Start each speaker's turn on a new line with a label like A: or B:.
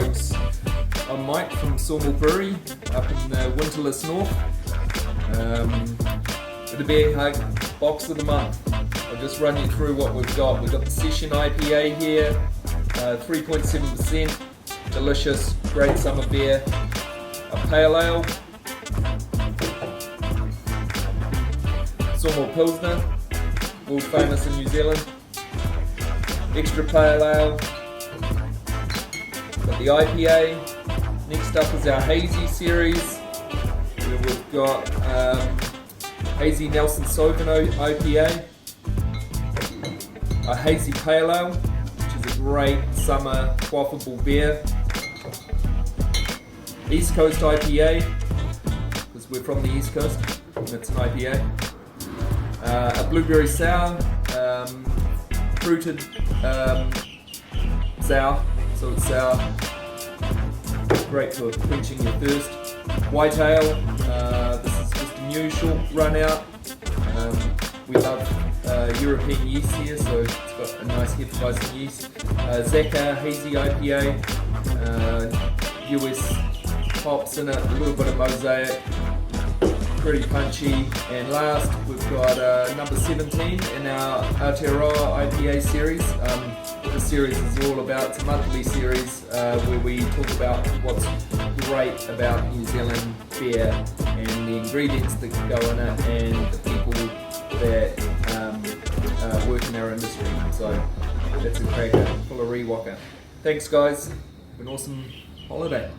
A: folks. I'm Mike from Sawmill Brewery up in the winterless north. With the Beer Hug box of the month. I'll just run you through what we've got. We've got the Session IPA here, 3.7%, delicious, great summer beer. A Pale Ale, Sawmill Pilsner, world famous in New Zealand. Extra Pale Ale, got the IPA. Next up is our Hazy series, where we've got Hazy Nelson Sauvignon IPA, a Hazy Pale Ale, which is a great summer quaffable beer. East Coast IPA, because we're from the East Coast, and it's an IPA. A Blueberry Sour, fruited sour, so it's sour. Great for quenching your thirst. White Ale, this is just a new short run out. We love European yeast here, so it's got a nice Hefeweizen yeast. Zaka Hazy IPA, US hops in it, a little bit of mosaic, pretty punchy. And last, we've got number 17 in our Aotearoa IPA series. This series is all about, it's a monthly series where we talk about what's great about New Zealand beer and the ingredients that go in it and the people that work in our industry. So that's a cracker, full of rewalker. Thanks guys, have an awesome holiday.